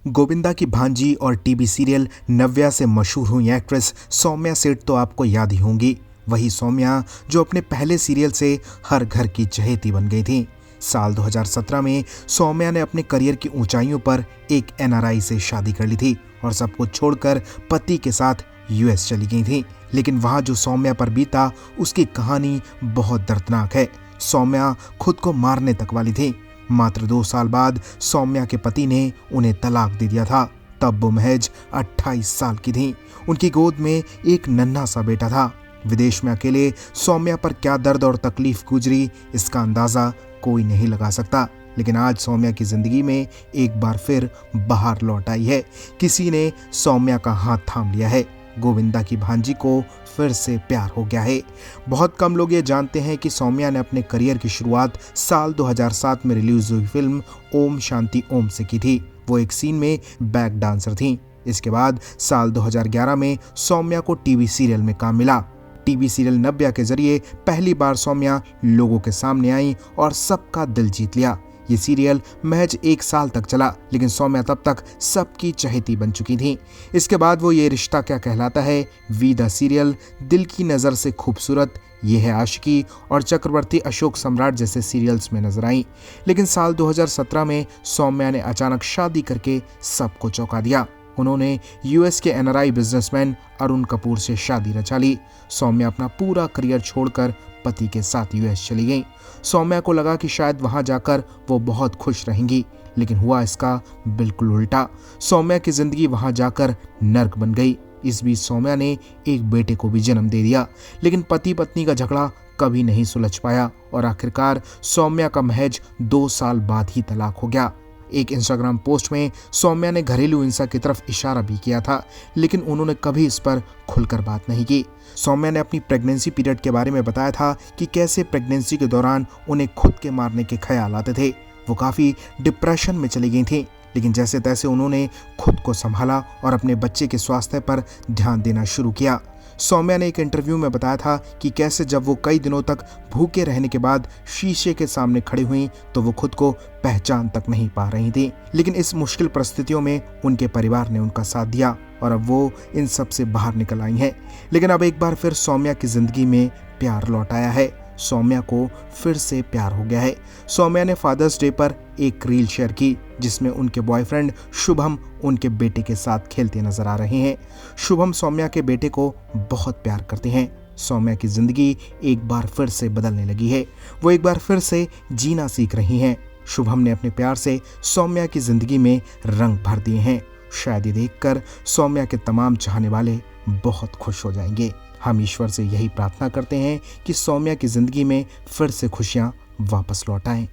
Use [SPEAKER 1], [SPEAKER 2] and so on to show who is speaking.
[SPEAKER 1] गोविंदा की भांजी और टीवी सीरियल नव्या से मशहूर हुई एक्ट्रेस सौम्या सेठ तो आपको याद ही होंगी। वही सौम्या जो अपने पहले सीरियल से हर घर की चहेती बन गई थी। साल 2017 में सौम्या ने अपने करियर की ऊंचाइयों पर एक एनआरआई से शादी कर ली थी और सब कुछ छोड़कर पति के साथ यूएस चली गई थी। लेकिन वहां जो सौम्या पर बीता उसकी कहानी बहुत दर्दनाक है। सौम्या खुद को मारने तक वाली थी। मात्र 2 साल बाद सौम्या के पति ने उन्हें तलाक दे दिया था। तब वो महज 28 साल की थी। उनकी गोद में एक नन्हा सा बेटा था। विदेश में अकेले सौम्या पर क्या दर्द और तकलीफ गुजरी, इसका अंदाजा कोई नहीं लगा सकता। लेकिन आज सौम्या की जिंदगी में एक बार फिर बाहर लौट आई है। किसी ने सौम्या का हाथ थाम लिया है। गोविंदा की भांजी को फिर से प्यार हो गया है। बहुत कम लोग ये जानते हैं कि सौम्या ने अपने करियर की शुरुआत साल 2007 में रिलीज हुई फिल्म ओम शांति ओम से की थी। वो एक सीन में बैक डांसर थी। इसके बाद साल 2011 में सौम्या को टीवी सीरियल में काम मिला। टीवी सीरियल नव्या के जरिए पहली बार सौम्या लोगों के सामने आई और सबका दिल जीत लिया। ये सीरियल महज 1 साल तक चला, लेकिन सौम्या तब तक सबकी चहेती बन चुकी थी। इसके बाद वो ये रिश्ता क्या कहलाता है, वी द सीरियल, दिल की नज़र से खूबसूरत, ये है आशिकी और चक्रवर्ती अशोक सम्राट जैसे सीरियल्स में नजर आई। लेकिन साल 2017 में सौम्या ने अचानक शादी करके सबको चौंका दिया। उन्होंने यूएस के एनआरआई बिजनेसमैन अरुण कपूर से शादी रचा ली। सौम्या अपना पूरा करियर छोड़कर पति के साथ यूएस चली गई। सौम्या को लगा कि शायद वहां जाकर वो बहुत खुश रहेंगी, लेकिन हुआ इसका बिल्कुल उल्टा। सौम्या की जिंदगी वहां जाकर नर्क बन गई। इस बीच सौम्या ने एक बेटे को भी जन्म दे दिया, लेकिन पति पत्नी का झगड़ा कभी नहीं सुलझ पाया और आखिरकार सौम्या का महज 2 साल बाद ही तलाक हो गया। एक इंस्टाग्राम पोस्ट में सौम्या ने घरेलू हिंसा की तरफ इशारा भी किया था, लेकिन उन्होंने कभी इस पर खुलकर बात नहीं की। सौम्या ने अपनी प्रेगनेंसी पीरियड के बारे में बताया था कि कैसे प्रेगनेंसी के दौरान उन्हें खुद के मारने के ख्याल आते थे। वो काफ़ी डिप्रेशन में चली गई थी, लेकिन जैसे तैसे उन्होंने खुद को संभाला और अपने बच्चे के स्वास्थ्य पर ध्यान देना शुरू किया। सौम्या ने एक इंटरव्यू में बताया था कि कैसे जब वो कई दिनों तक भूखे रहने के बाद शीशे के सामने खड़ी हुई तो वो खुद को पहचान तक नहीं पा रही थी। लेकिन इस मुश्किल परिस्थितियों में उनके परिवार ने उनका साथ दिया और अब वो इन सब से बाहर निकल आई हैं। लेकिन अब एक बार फिर सौम्या की जिंदगी में प्यार लौट आया है। सौम्या को फिर से प्यार हो गया है। सौम्या ने फादर्स डे पर एक रील शेयर की जिसमें उनके बॉयफ्रेंड शुभम उनके बेटे के साथ खेलते नजर आ रहे हैं। शुभम सौम्या के बेटे को बहुत प्यार करते हैं। सौम्या की जिंदगी एक बार फिर से बदलने लगी है। वो एक बार फिर से जीना सीख रही हैं। शुभम ने अपने प्यार से सौम्या की जिंदगी में रंग भर दिए हैं। शायद ये देखकर सौम्या के तमाम चाहने वाले बहुत खुश हो जाएंगे। हम ईश्वर से यही प्रार्थना करते हैं कि सौम्या की जिंदगी में फिर से खुशियां वापस लौट आएं।